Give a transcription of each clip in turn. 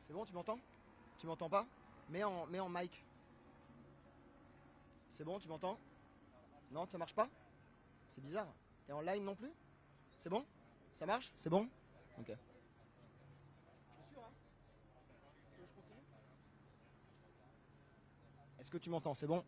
C'est bon, tu m'entends? Tu m'entends pas? Mets en mic. C'est bon, tu m'entends? Non, ça marche pas? C'est bizarre. T'es en live non plus? C'est bon? Ça marche? C'est bon? Ok. Je suis sûr, hein? Je continue? Est-ce que tu m'entends? C'est bon?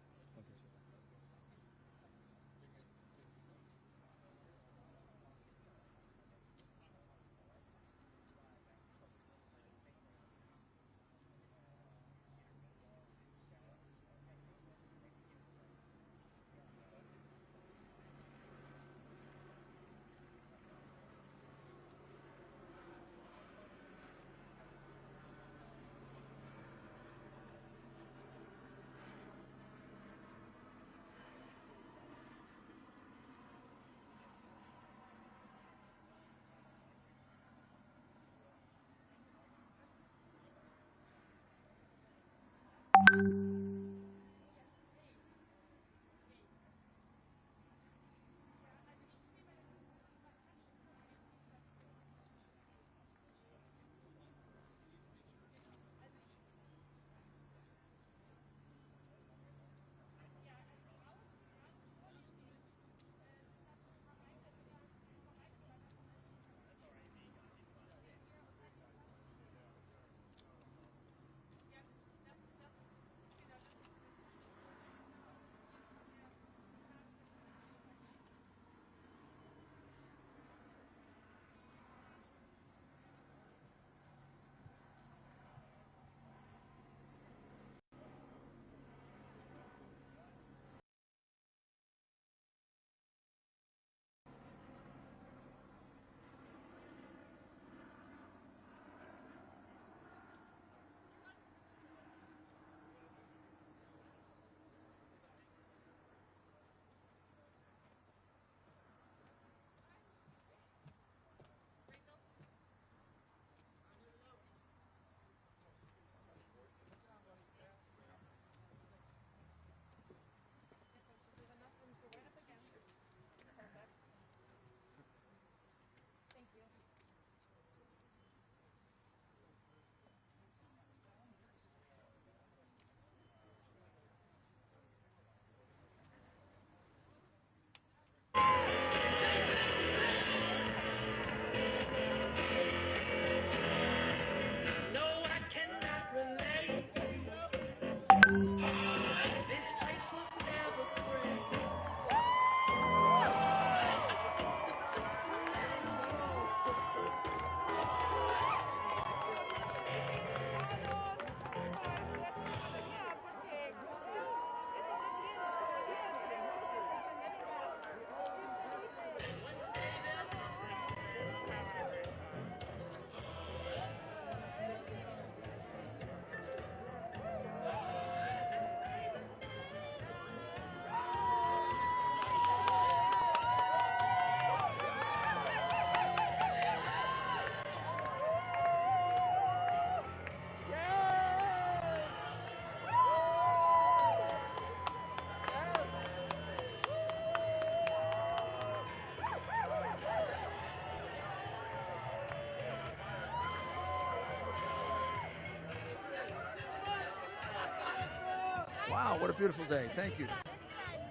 Wow, what a beautiful day. Thank you.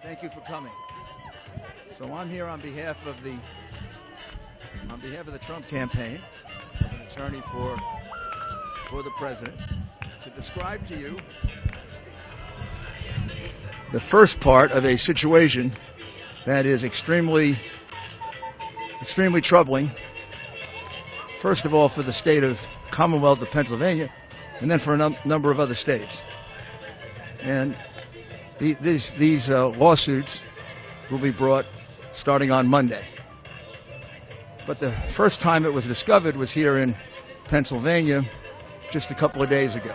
Thank you for coming. So I'm here on behalf of the Trump campaign, an attorney for the president, to describe to you the first part of a situation that is extremely troubling. First of all, for the state of Commonwealth of Pennsylvania, and then for a number of other states. And these lawsuits will be brought starting on Monday. But the first time it was discovered was here in Pennsylvania just a couple of days ago.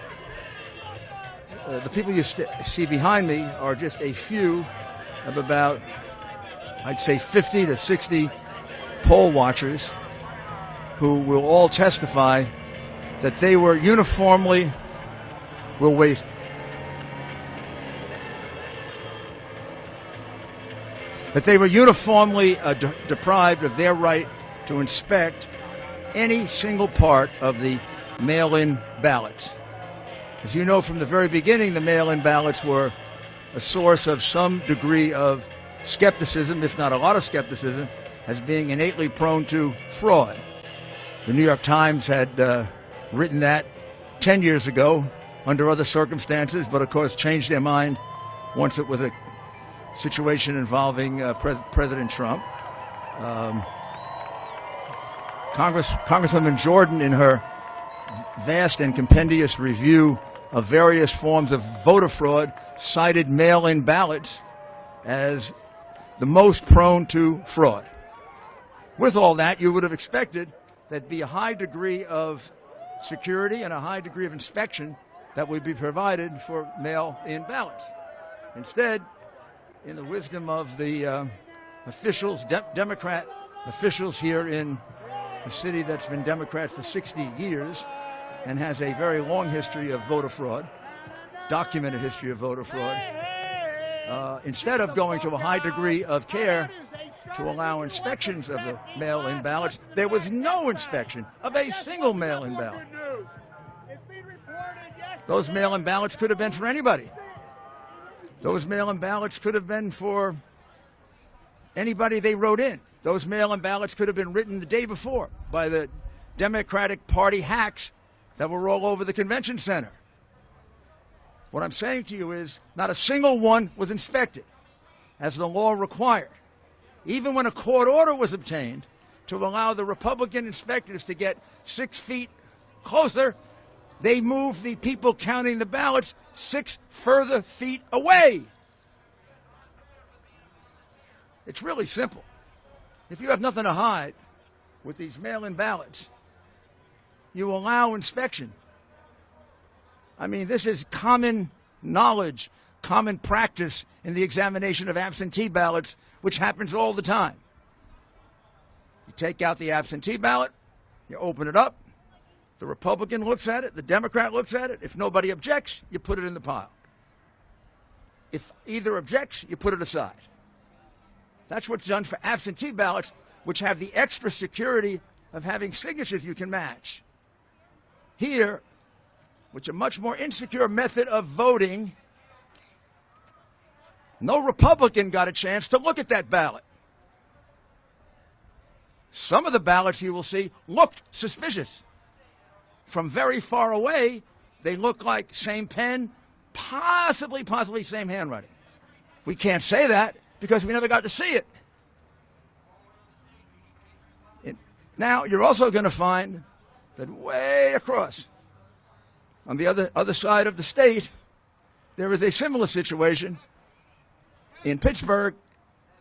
The people you see behind me are just a few of about, I'd say, 50 to 60 poll watchers who will all testify that they were uniformly, deprived of their right to inspect any single part of the mail-in ballots. As you know, from the very beginning, the mail-in ballots were a source of some degree of skepticism, if not a lot of skepticism, as being innately prone to fraud. The New York Times had written that 10 years ago under other circumstances, but of course changed their mind once it was a situation involving President Trump. Congresswoman Jordan, in her vast and compendious review of various forms of voter fraud, cited mail-in ballots as the most prone to fraud. With all that, you would have expected there'd be a high degree of security and a high degree of inspection that would be provided for mail-in ballots. Instead, in the wisdom of the officials, Democrat officials here in a city that's been Democrat for 60 years and has a very long history of voter fraud, documented history of voter fraud, instead of going to a high degree of care to allow inspections of the mail-in ballots, there was no inspection of a single mail-in ballot. Those mail-in ballots could have been for anybody. Those mail-in ballots could have been for anybody they wrote in. Those mail-in ballots could have been written the day before by the Democratic Party hacks that were all over the convention center. What I'm saying to you is not a single one was inspected, as the law required. Even when a court order was obtained to allow the Republican inspectors to get 6 feet closer, they moved the people counting the ballots 6 further feet away. It's really simple. If you have nothing to hide with these mail-in ballots, you allow inspection. I mean, this is common knowledge, common practice in the examination of absentee ballots, which happens all the time. You take out the absentee ballot, you open it up, the Republican looks at it, the Democrat looks at it. If nobody objects, you put it in the pile. If either objects, you put it aside. That's what's done for absentee ballots, which have the extra security of having signatures you can match. Here, which a much more insecure method of voting, no Republican got a chance to look at that ballot. Some of the ballots you will see looked suspicious. From very far away, they look like same pen, possibly same handwriting. We can't say that because we never got to see it. Now, you're also going to find that way across, on the other side of the state, there is a similar situation in Pittsburgh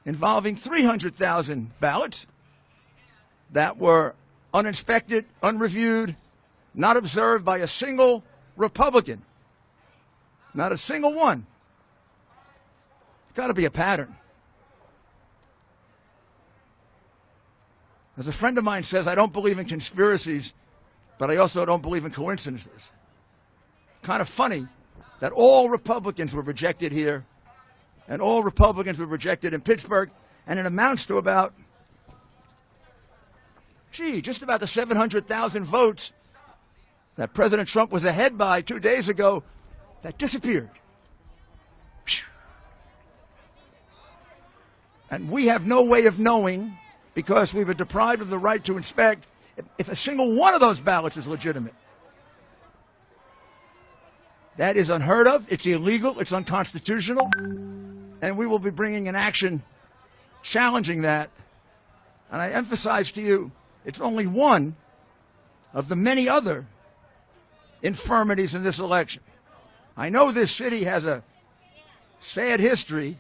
involving 300,000 ballots that were uninspected, unreviewed, not observed by a single Republican. Not a single one. It's got to be a pattern. As a friend of mine says, I don't believe in conspiracies, but I also don't believe in coincidences. Kind of funny that all Republicans were rejected here and all Republicans were rejected in Pittsburgh, and it amounts to about, just about the 700,000 votes that President Trump was ahead by 2 days ago that disappeared. And we have no way of knowing, because we were deprived of the right to inspect, if a single one of those ballots is legitimate. That is unheard of. It's illegal. It's unconstitutional. And we will be bringing an action challenging that. And I emphasize to you, it's only one of the many other infirmities in this election. I know this city has a sad history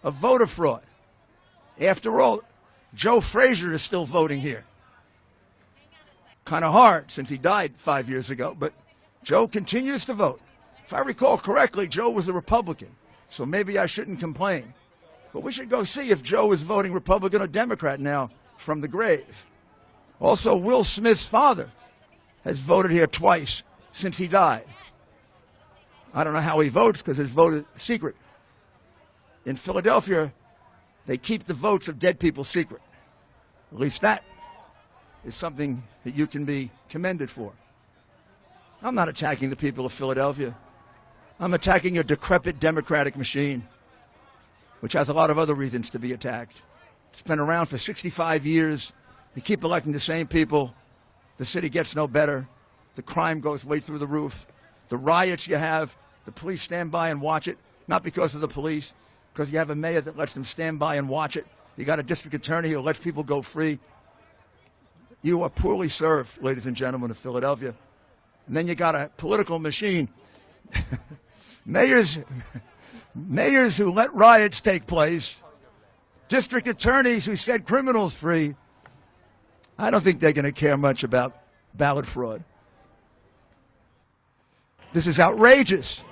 of voter fraud. After all, Joe Frazier is still voting here. Kind of hard since he died 5 years ago, but Joe continues to vote. If I recall correctly, Joe was a Republican, so maybe I shouldn't complain. But we should go see if Joe is voting Republican or Democrat now from the grave. Also, Will Smith's father has voted here twice since he died. I don't know how he votes because his vote is secret. In Philadelphia, they keep the votes of dead people secret. At least that is something that you can be commended for. I'm not attacking the people of Philadelphia. I'm attacking a decrepit democratic machine, which has a lot of other reasons to be attacked. It's been around for 65 years. You keep electing the same people. The city gets no better. The crime goes way through the roof. The riots you have, the police stand by and watch it, not because of the police, because you have a mayor that lets them stand by and watch it. You got a district attorney who lets people go free. You are poorly served, ladies and gentlemen of Philadelphia. And then you got a political machine. Mayors who let riots take place, district attorneys who set criminals free. I don't think they're going to care much about ballot fraud. This is outrageous.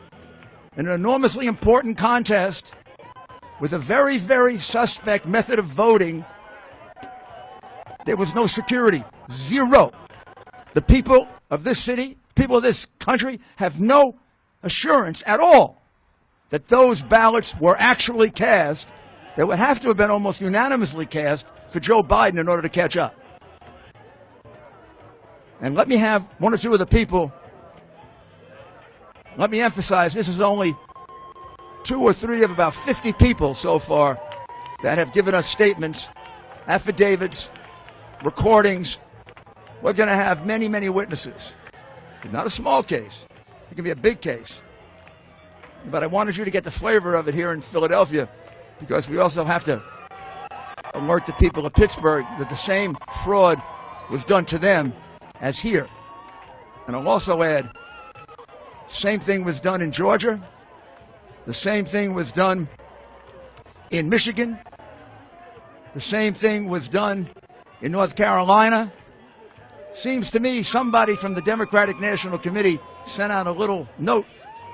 In an enormously important contest with a very, very suspect method of voting, there was no security. Zero. The people of this city, people of this country, have no assurance at all that those ballots were actually cast. They would have to have been almost unanimously cast for Joe Biden in order to catch up. And let me have one or two of the people. Let me emphasize, this is only 2 or 3 of about 50 people so far that have given us statements, affidavits, recordings. We're going to have many, many witnesses. It's not a small case. It can be a big case. But I wanted you to get the flavor of it here in Philadelphia, because we also have to alert the people of Pittsburgh that the same fraud was done to them as here. And I'll also add, same thing was done in Georgia. The same thing was done in Michigan. The same thing was done in North Carolina. Seems to me somebody from the Democratic National Committee sent out a little note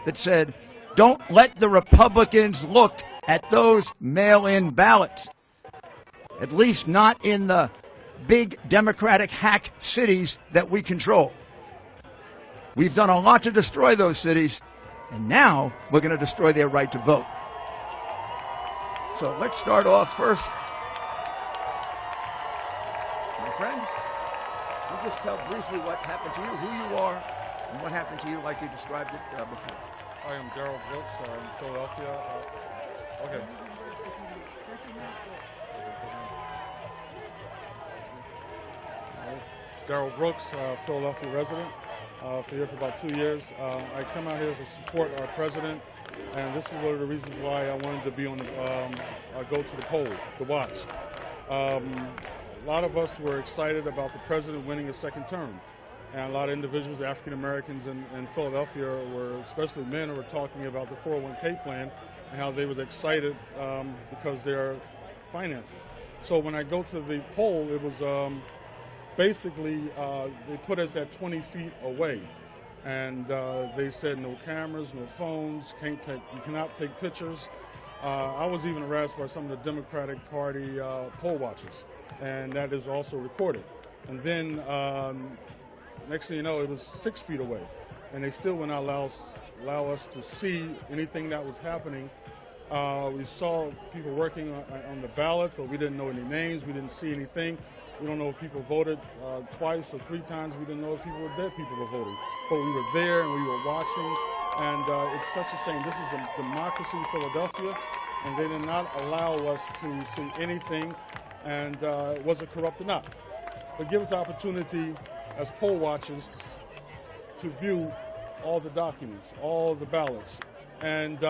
that said, don't let the Republicans look at those mail-in ballots. At least not in the big Democratic hack cities that we control. We've done a lot to destroy those cities, and now we're going to destroy their right to vote. So let's start off first. My friend, you just tell briefly what happened to you, who you are, and what happened to you like you described it before. I am Daryl Brooks. I'm in Philadelphia. Okay. Daryl Brooks, Philadelphia resident. For here for about 2 years. I come out here to support our president, and this is one of the reasons why I wanted to be on the, go to the poll to watch. A lot of us were excited about the president winning a second term, and a lot of individuals, African Americans in Philadelphia, were, especially men, were talking about the 401k plan and how they were excited because their finances. So when I go to the poll, it was basically, they put us at 20 feet away, and they said no cameras, no phones, you cannot take pictures. I was even harassed by some of the Democratic Party poll watchers, and that is also recorded. And then next thing you know, it was 6 feet away, and they still would not allow us to see anything that was happening. We saw people working on the ballots, but we didn't know any names. We didn't see anything. We don't know if people voted twice or 3 times. We didn't know if dead people were voting. But we were there and we were watching, and it's such a shame. This is a democracy in Philadelphia, and they did not allow us to see anything, and was it corrupt or not? But give us the opportunity as poll watchers to view all the documents, all the ballots. And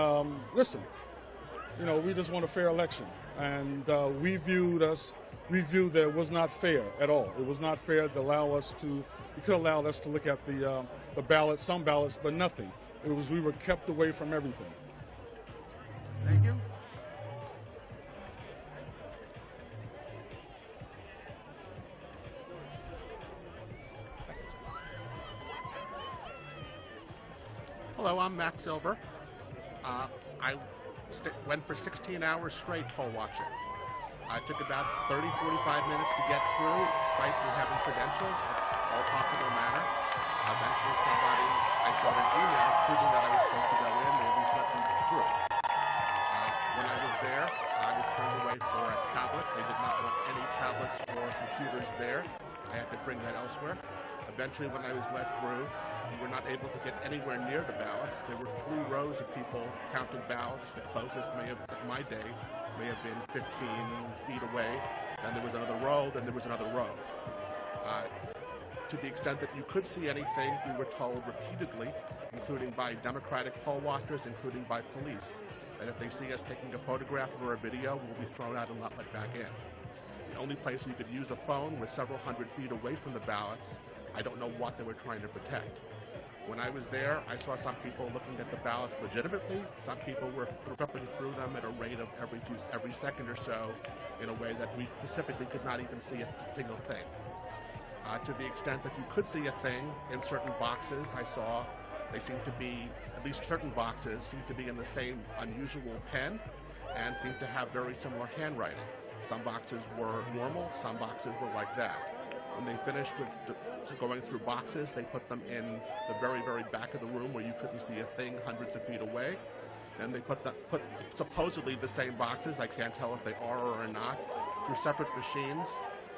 listen, you know, we just want a fair election, and we viewed that it was not fair at all. It was not fair to allow us to, you could allow us to look at the ballots, some ballots, but nothing. It was, we were kept away from everything. Thank you. Hello, I'm Matt Silver. I went for 16 hours straight poll watching. I took about 30, 45 minutes to get through, despite me having credentials in all possible manner. Eventually I showed an email proving that I was supposed to go in, they at least let me through. When I was there, I was turned away for a tablet. They did not want any tablets or computers there. I had to bring that elsewhere. Eventually, when I was let through, We were not able to get anywhere near the ballots. There were 3 rows of people counting ballots. The closest may have, at my day, may have been 15 feet away. Then there was another row, then there was another row. To the extent that you could see anything, we were told repeatedly, including by Democratic poll watchers, including by police, that if they see us taking a photograph or a video, we'll be thrown out and not let back in. The only place you could use a phone was several hundred feet away from the ballots. I don't know what they were trying to protect. When I was there, I saw some people looking at the ballots legitimately. Some people were flipping through them at a rate of every second or so in a way that we specifically could not even see a single thing. To the extent that you could see a thing in certain boxes, I saw they seem to be, at least certain boxes, seem to be in the same unusual pen and seem to have very similar handwriting. Some boxes were normal, some boxes were like that. When they finished with going through boxes, they put them in the very, very back of the room where you couldn't see a thing hundreds of feet away. And they put supposedly the same boxes, I can't tell if they are or are not, through separate machines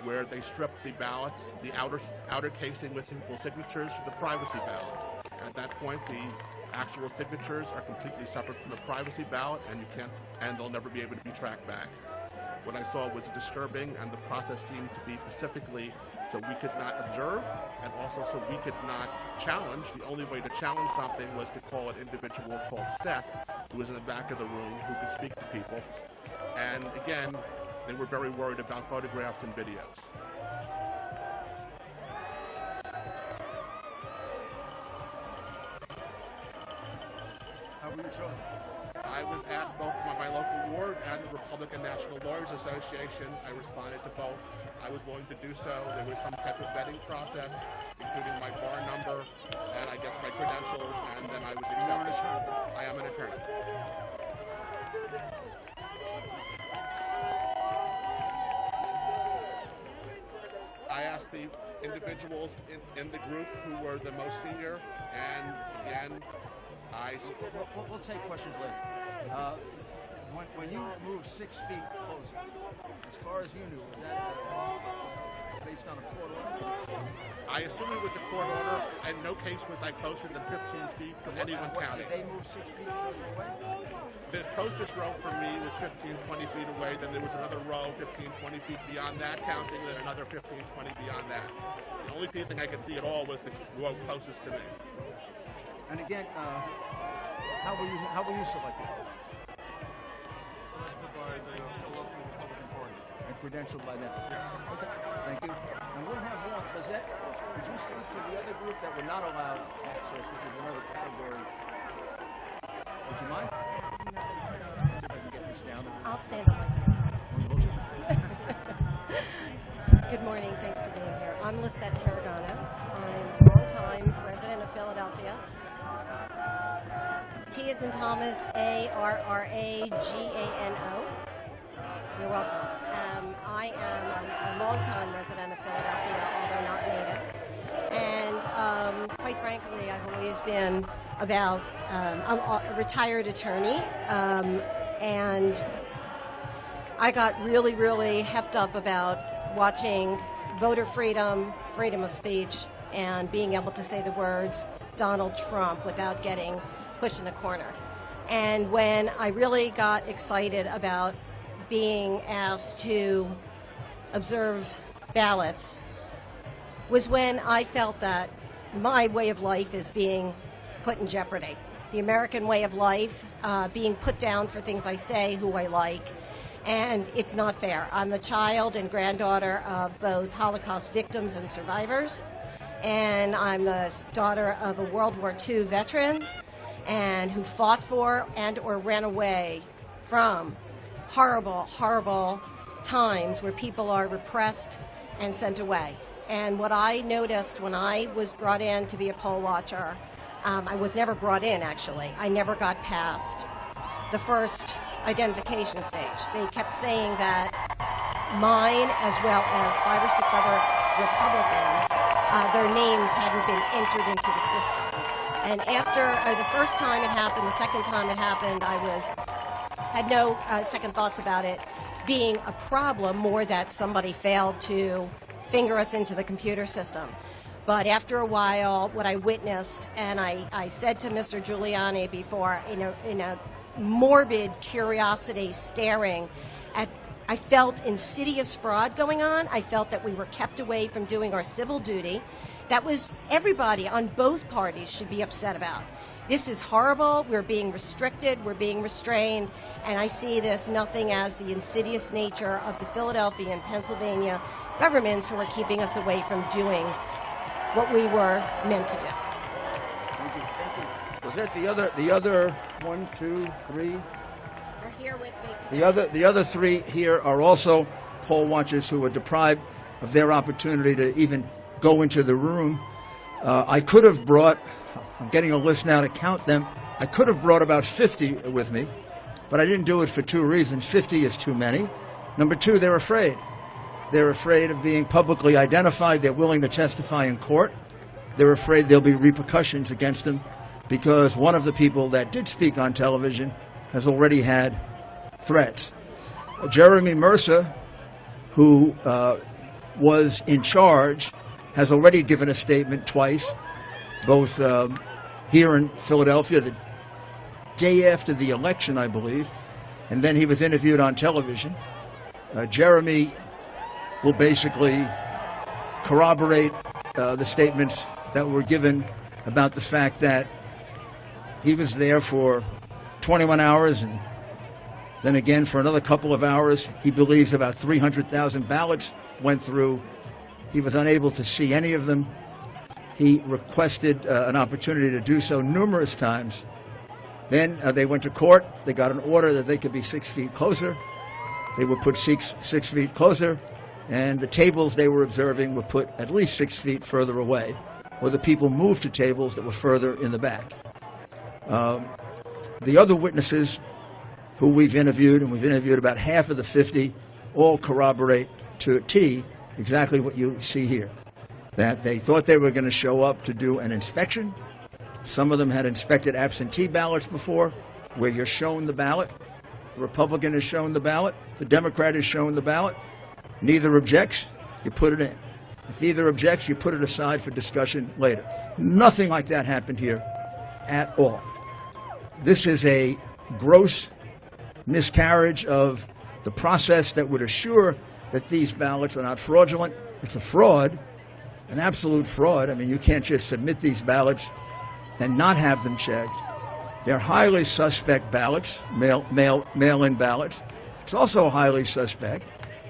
where they stripped the ballots, the outer casing with simple signatures to the privacy ballot. At that point, the actual signatures are completely separate from the privacy ballot, and they'll never be able to be tracked back. What I saw was disturbing, and the process seemed to be specifically so we could not observe, and also so we could not challenge. The only way to challenge something was to call an individual called Seth, who was in the back of the room, who could speak to people. And again, they were very worried about photographs and videos. How were you chosen? I was asked both by my local ward and the Republican National Lawyers Association. I responded to both. I was willing to do so. There was some type of vetting process, including my bar number and I guess my credentials, and then I was accepted. I am an attorney. I asked the individuals in the group who were the most senior, and again, We'll take questions later. When you moved 6 feet closer, as far as you knew, was that based on a court order? I assume it was a court order. In no case was I closer than 15 feet from anyone counting. Did they move 6 feet further away? The closest row for me was 15, 20 feet away. Then there was another row 15, 20 feet beyond that counting, then another 15, 20 beyond that. The only thing I could see at all was the row closest to me. And again, how were you selected? Selected by the Philadelphia Republican Party. And credentialed by them? Yes. Okay, thank you. And we'll have one. Could you speak for the other group that were not allowed access, which is another category? Would you mind? See if I can get this down. I'll stand on my toes. Good morning. Thanks for being here. I'm Lisette Tarragano. I'm a longtime resident of Philadelphia. T as in Thomas, A-R-R-A-G-A-N-O. You're welcome. I am a longtime resident of Philadelphia, although not native. And quite frankly, I've always been I'm a retired attorney, and I got really, really hepped up about watching voter freedom, freedom of speech, and being able to say the words Donald Trump without getting pushed in the corner. And when I really got excited about being asked to observe ballots was when I felt that my way of life is being put in jeopardy. The American way of life being put down for things I say, who I like, and it's not fair. I'm the child and granddaughter of both Holocaust victims and survivors, and I'm the daughter of a World War II veteran and who fought for and or ran away from horrible, horrible times where people are repressed and sent away. And what I noticed when I was brought in to be a poll watcher, I was never brought in, actually. I never got past the first identification stage. They kept saying that mine, as well as 5 or 6 other Republicans, their names hadn't been entered into the system. And after the first time it happened, the second time it happened, I had no second thoughts about it being a problem, more that somebody failed to finger us into the computer system. But after a while, what I witnessed, and I said to Mr. Giuliani before, in a morbid curiosity staring at, I felt insidious fraud going on. I felt that we were kept away from doing our civil duty. That was everybody on both parties should be upset about. This is horrible. We're being restricted. We're being restrained. And I see this nothing as the insidious nature of the Philadelphia and Pennsylvania governments who are keeping us away from doing what we were meant to do. Thank you. Thank you. Was that the other 1, 2, 3? Are here with me today. The other 3 here are also poll watchers who were deprived of their opportunity to even go into the room. I could have brought, I'm getting a list now to count them, I could have brought about 50 with me, but I didn't do it for 2 reasons. 50 is too many. Number 2, they're afraid. They're afraid of being publicly identified. They're willing to testify in court. They're afraid there'll be repercussions against them because one of the people that did speak on television has already had threats. Jeremy Mercer, who was in charge, has already given a statement twice, both here in Philadelphia the day after the election, I believe, and then he was interviewed on television. Jeremy will basically corroborate the statements that were given about the fact that he was there for 21 hours and then again for another couple of hours. He believes about 300,000 ballots went through. He was unable to see any of them. He requested an opportunity to do so numerous times. Then they went to court. They got an order that they could be 6 feet closer. They were put 6 feet closer, and the tables they were observing were put at least 6 feet further away, or the people moved to tables that were further in the back. The other witnesses who we've interviewed, and we've interviewed about half of the 50, all corroborate to a T exactly what you see here, that they thought they were going to show up to do an inspection. Some of them had inspected absentee ballots before, where you're shown the ballot. The Republican is shown the ballot. The Democrat is shown the ballot. Neither objects, you put it in. If either objects, you put it aside for discussion later. Nothing like that happened here at all. This is a gross miscarriage of the process that would assure that these ballots are not fraudulent. It's a fraud, an absolute fraud. I mean, you can't just submit these ballots and not have them checked. They're highly suspect ballots, mail-in ballots. It's also highly suspect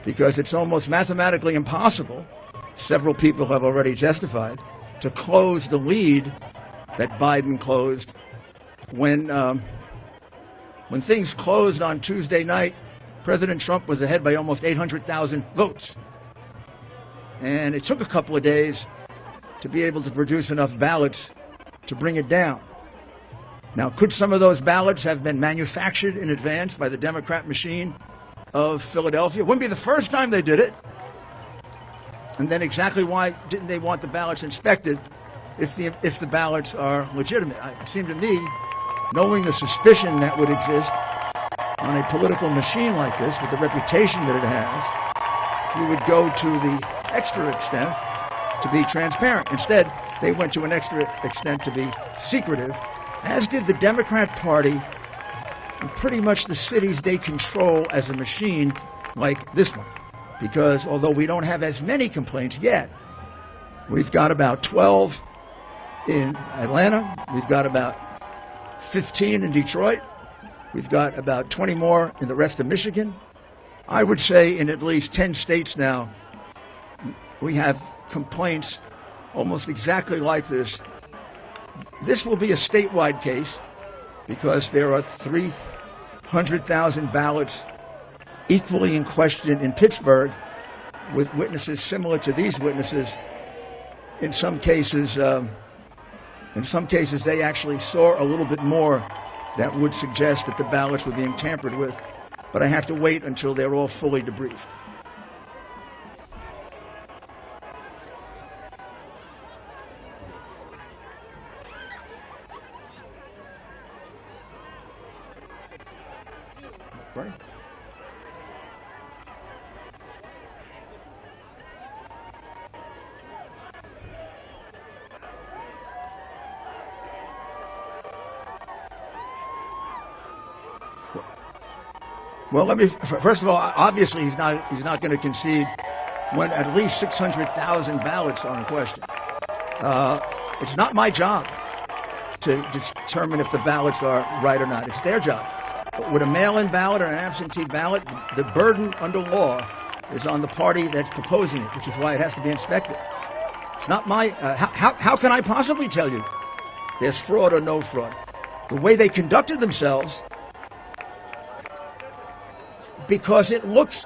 because it's almost mathematically impossible, several people have already testified, to close the lead that Biden closed. When things closed on Tuesday night, President Trump was ahead by almost 800,000 votes. And it took a couple of days to be able to produce enough ballots to bring it down. Now, could some of those ballots have been manufactured in advance by the Democrat machine of Philadelphia? It wouldn't be the first time they did it. And then exactly why didn't they want the ballots inspected if the ballots are legitimate? It seemed to me, knowing the suspicion that would exist on a political machine like this, with the reputation that it has, you would go to the extra extent to be transparent. Instead, they went to an extra extent to be secretive, as did the Democrat Party in pretty much the cities they control as a machine like this one. Because although we don't have as many complaints yet, we've got about 12 in Atlanta, we've got about 15 in Detroit, we've got about 20 more in the rest of Michigan. I would say in at least 10 states now, we have complaints almost exactly like this. This will be a statewide case because there are 300,000 ballots equally in question in Pittsburgh, with witnesses similar to these witnesses. In some cases, they actually saw a little bit more that would suggest that the ballots were being tampered with. But I have to wait until they're all fully debriefed. Right. Well, first of all, obviously he's not going to concede when at least 600,000 ballots are in question. It's not my job to determine if the ballots are right or not. It's their job. But with a mail-in ballot or an absentee ballot, the burden under law is on the party that's proposing it, which is why it has to be inspected. It's not my... how can I possibly tell you there's fraud or no fraud? The way they conducted themselves, because it looks...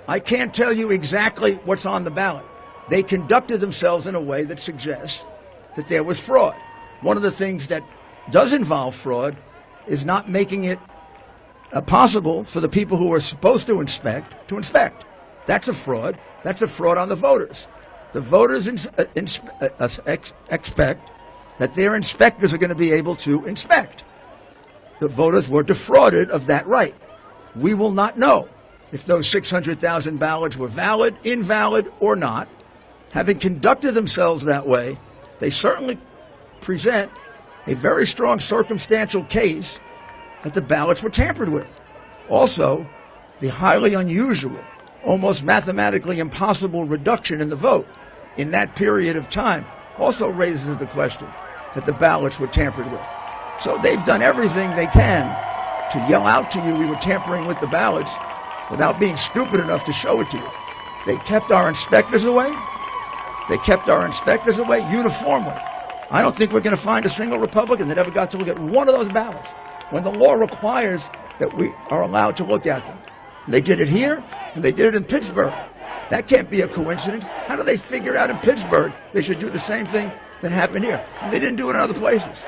I can't tell you exactly what's on the ballot. They conducted themselves in a way that suggests that there was fraud. One of the things that does involve fraud is not making it possible for the people who are supposed to inspect. That's a fraud. That's a fraud on the voters. The voters expect that their inspectors are going to be able to inspect. The voters were defrauded of that right. We will not know if those 600,000 ballots were valid, invalid, or not. Having conducted themselves that way, they certainly present a very strong circumstantial case that the ballots were tampered with. Also, the highly unusual, almost mathematically impossible reduction in the vote in that period of time also raises the question that the ballots were tampered with. So they've done everything they can to yell out to you we were tampering with the ballots without being stupid enough to show it to you. They kept our inspectors away. They kept our inspectors away uniformly. I don't think we're going to find a single Republican that ever got to look at one of those ballots when the law requires that we are allowed to look at them. They did it here, and they did it in Pittsburgh. That can't be a coincidence. How do they figure out in Pittsburgh they should do the same thing that happened here? And they didn't do it in other places.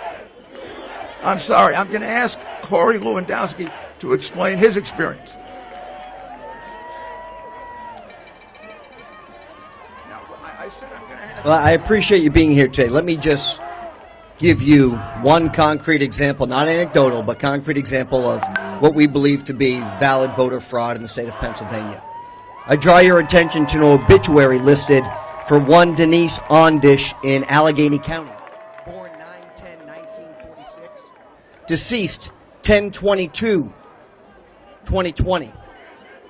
I'm sorry. I'm going to ask Corey Lewandowski to explain his experience. Well, I appreciate you being here today. Let me just give you one concrete example, not anecdotal, but concrete example of what we believe to be valid voter fraud in the state of Pennsylvania. I draw your attention to an obituary listed for one Denise Ondish in Allegheny County. Born 9/10/1946. Deceased 10/22/2020.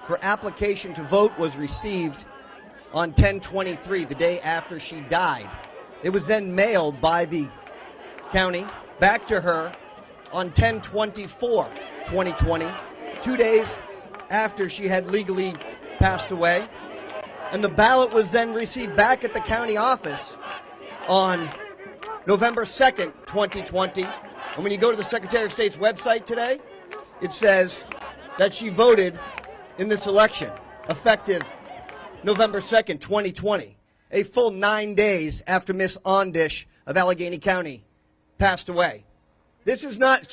Her application to vote was received on 10/23, the day after she died. It was then mailed by the county back to her on 10/24/2020, 2 days after she had legally passed away. And the ballot was then received back at the county office on November 2nd, 2020. And when you go to the Secretary of State's website today, it says that she voted in this election, effective November 2nd, 2020, a full 9 days after Miss Ondish of Allegheny County passed away. This is not,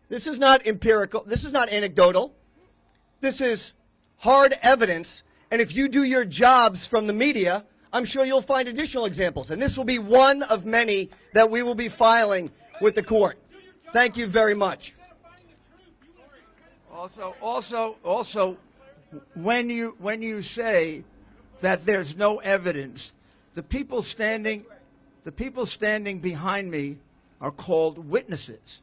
this is not empirical, this is not anecdotal. This is hard evidence, and if you do your jobs from the media, I'm sure you'll find additional examples, and this will be one of many that we will be filing with the court. Thank you very much. Also, when you say that there's no evidence, the people standing behind me are called witnesses.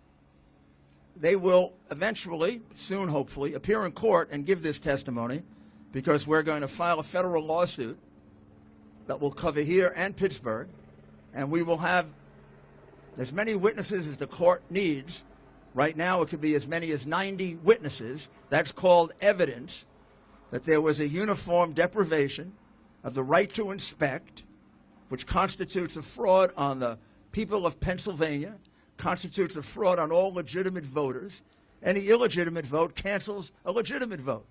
They will eventually, soon hopefully, appear in court and give this testimony, because we're going to file a federal lawsuit that will cover here and Pittsburgh, and we will have as many witnesses as the court needs. Right now it could be as many as 90 witnesses. That's called evidence that there was a uniform deprivation of the right to inspect, which constitutes a fraud on the people of Pennsylvania, constitutes a fraud on all legitimate voters. Any illegitimate vote cancels a legitimate vote.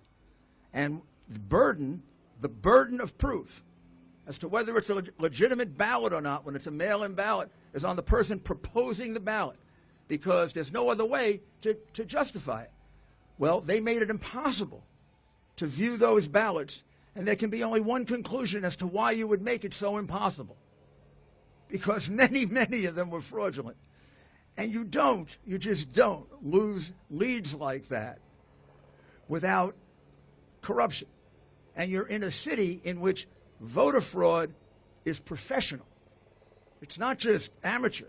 And the burden of proof as to whether it's a legitimate ballot or not when it's a mail-in ballot is on the person proposing the ballot, because there's no other way to justify it. Well, they made it impossible to view those ballots, and there can be only one conclusion as to why you would make it so impossible. Because many, many of them were fraudulent. And you just don't lose leads like that without corruption. And you're in a city in which voter fraud is professional. It's not just amateur.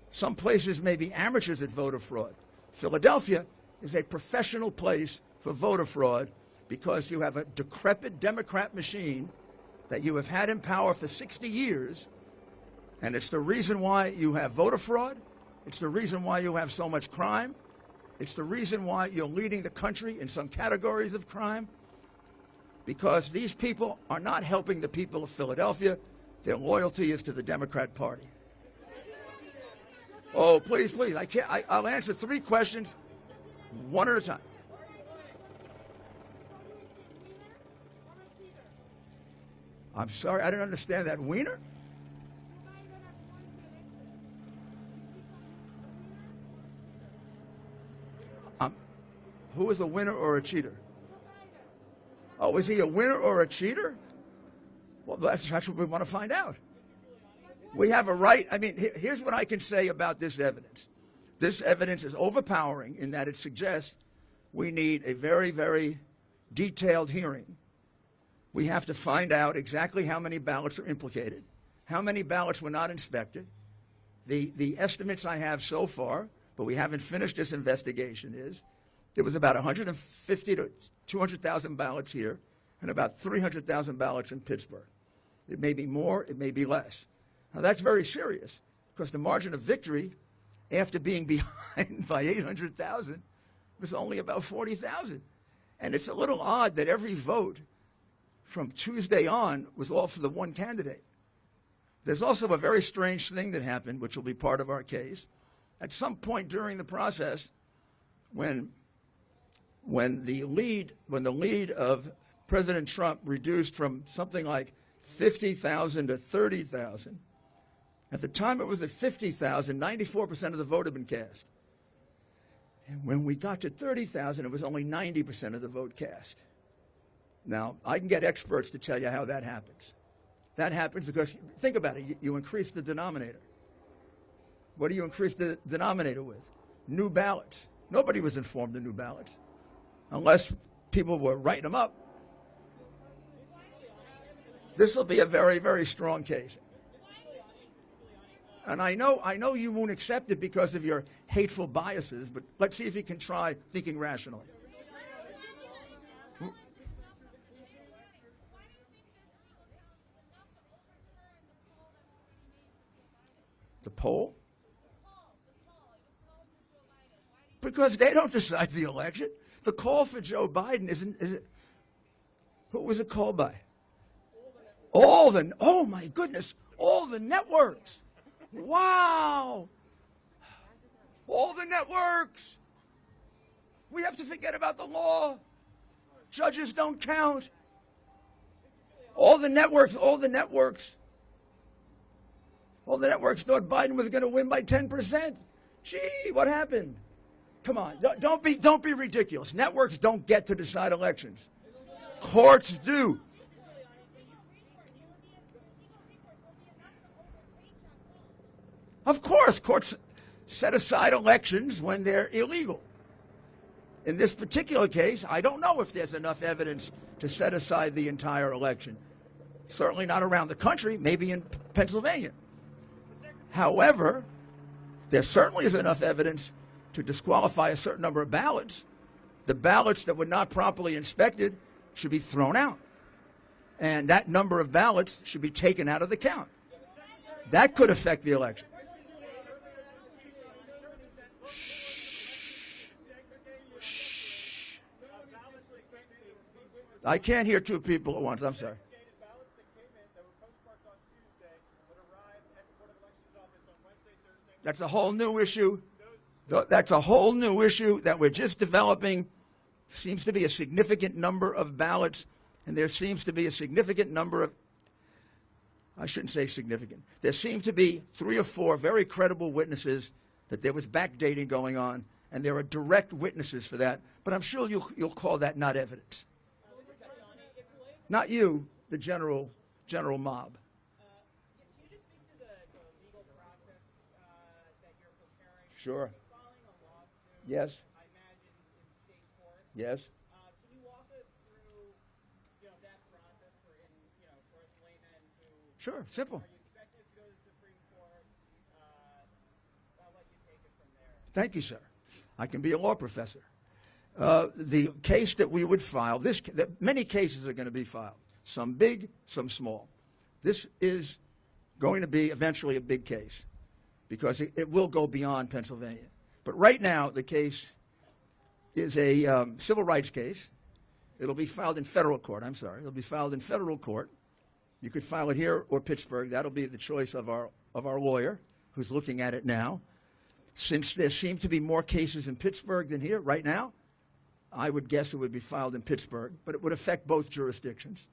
Some places may be amateurs at voter fraud. Philadelphia is a professional place for voter fraud because you have a decrepit Democrat machine that you have had in power for 60 years, and it's the reason why you have voter fraud. It's the reason why you have so much crime. It's the reason why you're leading the country in some categories of crime, because these people are not helping the people of Philadelphia. Their loyalty is to the Democrat Party. Oh, please, please. I'll answer 3 questions, one at a time. I'm sorry, I didn't understand that. Wiener? Who is a winner or a cheater? Oh, is he a winner or a cheater? Well, that's what we want to find out. We have a right. I mean, here's what I can say about this evidence. This evidence is overpowering in that it suggests we need a very, very detailed hearing. We have to find out exactly how many ballots are implicated, how many ballots were not inspected. The estimates I have so far, but we haven't finished this investigation, is there was about 150 to 200,000 ballots here and about 300,000 ballots in Pittsburgh. It may be more, it may be less. Now, that's very serious because the margin of victory after being behind by 800,000 was only about 40,000. And it's a little odd that every vote from Tuesday on was all for the one candidate. There's also a very strange thing that happened, which will be part of our case. At some point during the process, when the lead of President Trump reduced from something like 50,000 to 30,000, at the time it was at 50,000, 94% of the vote had been cast. And when we got to 30,000, it was only 90% of the vote cast. Now, I can get experts to tell you how that happens. That happens because, think about it, you increase the denominator. What do you increase the denominator with? New ballots. Nobody was informed of new ballots, unless people were writing them up. This will be a very, very strong case. And I know you won't accept it because of your hateful biases, but let's see if you can try thinking rationally. The poll? Because they don't decide the election. The call for Joe Biden is it? Who was it called by? Oh my goodness, all the networks. Wow. All the networks. We have to forget about the law. Judges don't count. All the networks thought Biden was going to win by 10%. Gee, what happened? Come on, don't be ridiculous. Networks don't get to decide elections. Courts do. Of course, courts set aside elections when they're illegal. In this particular case, I don't know if there's enough evidence to set aside the entire election. Certainly not around the country, maybe in Pennsylvania. However, there certainly is enough evidence to disqualify a certain number of ballots. The ballots that were not properly inspected should be thrown out. And that number of ballots should be taken out of the count. That could affect the election. Shh. Shh. I can't hear 2 people at once. I'm sorry. That's a whole new issue. That's a whole new issue that we're just developing. Seems to be a significant number of ballots, and there seems to be a significant number of, I shouldn't say significant, there seem to be 3 or 4 very credible witnesses that there was backdating going on, and there are direct witnesses for that, but I'm sure you'll call that not evidence. Not you, the general mob. Can you just speak to the legal process that you're preparing? Sure. You're filing a lawsuit. Yes. I imagine in state court. Yes. Can you walk us through, that process for us laymen who? Sure. Simple. Are you expecting us to go to the Supreme Court? I'll let you take it from there. Thank you, sir. I can be a law professor. The case that we would file, many cases are going to be filed, some big, some small. This is going to be eventually a big case because it will go beyond Pennsylvania. But right now, the case is a civil rights case. It'll be filed in federal court. I'm sorry. It'll be filed in federal court. You could file it here or Pittsburgh. That'll be the choice of our lawyer who's looking at it now. Since there seem to be more cases in Pittsburgh than here right now, I would guess it would be filed in Pittsburgh, but it would affect both jurisdictions.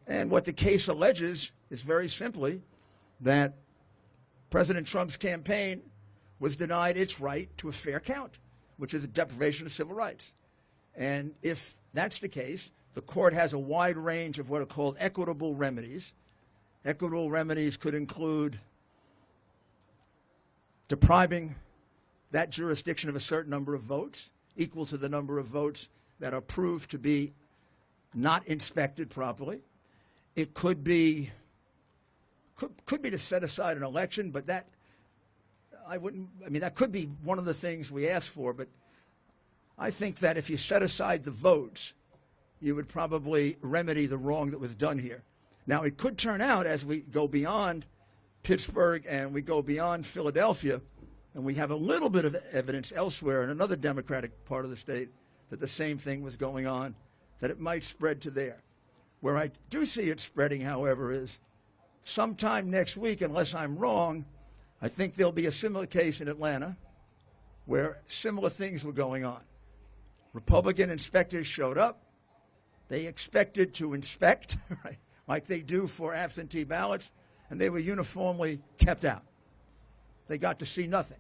And what the case alleges is very simply that President Trump's campaign was denied its right to a fair count, which is a deprivation of civil rights. And if that's the case, the court has a wide range of what are called equitable remedies. Equitable remedies could include depriving that jurisdiction of a certain number of votes, equal to the number of votes that are proved to be not inspected properly. It could be to set aside an election, but that could be one of the things we ask for, but I think that if you set aside the votes, you would probably remedy the wrong that was done here. Now, it could turn out as we go beyond Pittsburgh and we go beyond Philadelphia, and we have a little bit of evidence elsewhere in another Democratic part of the state that the same thing was going on, that it might spread to there. Where I do see it spreading, however, is sometime next week, unless I'm wrong, I think there'll be a similar case in Atlanta where similar things were going on. Republican inspectors showed up. They expected to inspect, right, like they do for absentee ballots, and they were uniformly kept out. They got to see nothing.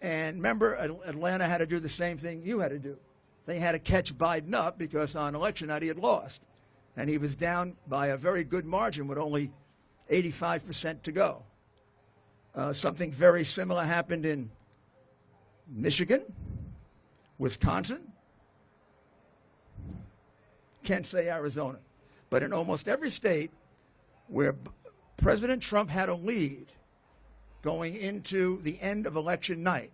And remember, Atlanta had to do the same thing you had to do. They had to catch Biden up because on election night he had lost. And he was down by a very good margin with only 85% to go. Something very similar happened in Michigan, Wisconsin, can't say Arizona, but in almost every state where President Trump had a lead going into the end of election night,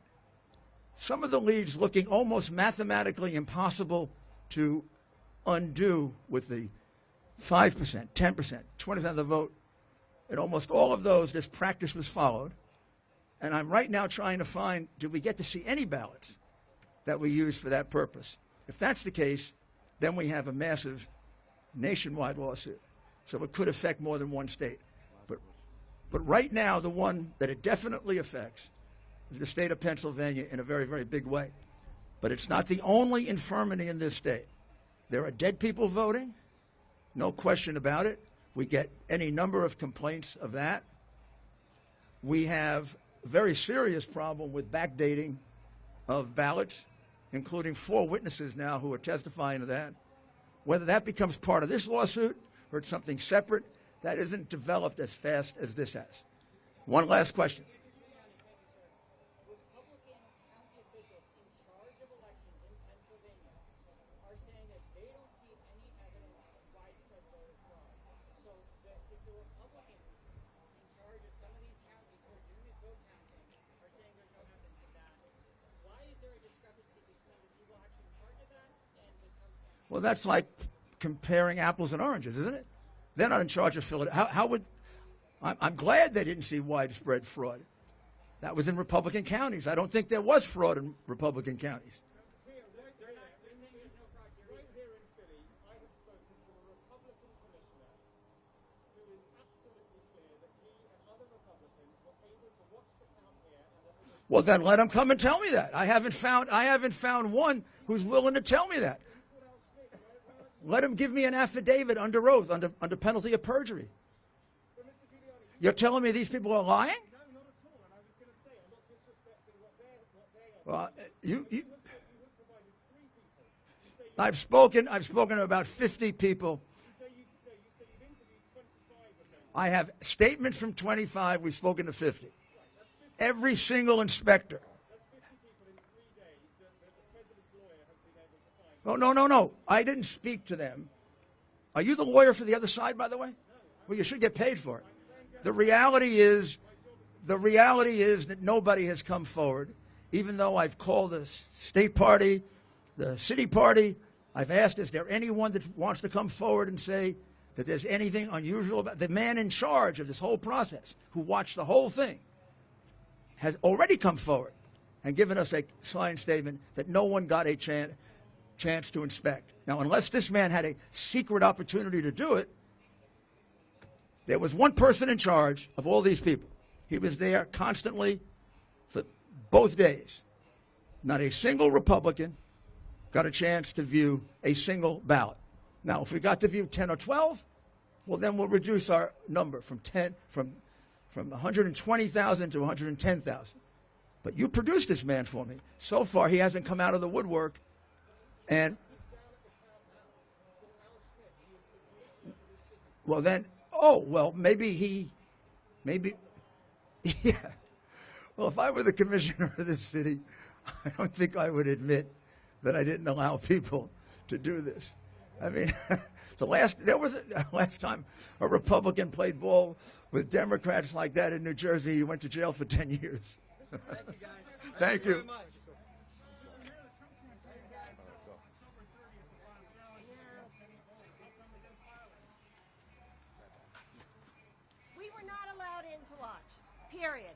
some of the leads looking almost mathematically impossible to undo with the 5%, 10%, 20% of the vote. In almost all of those, this practice was followed. And I'm right now trying to find, did we get to see any ballots that we used for that purpose? If that's the case, then we have a massive nationwide lawsuit. So it could affect more than one state. But right now, the one that it definitely affects is the state of Pennsylvania in a very, very big way. But it's not the only infirmity in this state. There are dead people voting, no question about it. We get any number of complaints of that. We have a very serious problem with backdating of ballots, including 4 witnesses now who are testifying to that. Whether that becomes part of this lawsuit or it's something separate, that isn't developed as fast as this has. One last question. Well, that's like comparing apples and oranges, isn't it? They're not in charge of Philadelphia. I'm glad they didn't see widespread fraud. That was in Republican counties. I don't think there was fraud in Republican counties. Well, then let them come and tell me that. I haven't found one who's willing to tell me that. Let him give me an affidavit under oath, under penalty of perjury. You're telling me these people are lying? No, not at all. And I was going to say, I'm not disrespecting what they are. Well, I've spoken to about 50 people. You say you've interviewed 25 of them. I have statements from 25. We've spoken to 50. Every single inspector. That's 50 people in 3 days that the president's lawyer has been able to find. No. I didn't speak to them. Are you the lawyer for the other side, by the way? Well, you should get paid for it. The reality is that nobody has come forward, even though I've called the state party, the city party. I've asked, is there anyone that wants to come forward and say that there's anything unusual about the man in charge of this whole process, who watched the whole thing, has already come forward and given us a signed statement that no one got a chance to inspect. Now, unless this man had a secret opportunity to do it, there was one person in charge of all these people. He was there constantly for both days. Not a single Republican got a chance to view a single ballot. Now, if we got to view 10 or 12, well, then we'll reduce our number from 120,000 to 110,000. But you produced this man for me. So far, he hasn't come out of the woodwork. And, well, then, maybe, yeah. Well, if I were the commissioner of this city, I don't think I would admit that I didn't allow people to do this. I mean, last time a Republican played ball with Democrats like that in New Jersey, he went to jail for 10 years. Thank you, guys. Thank you. Very much. We were not allowed in to watch, period.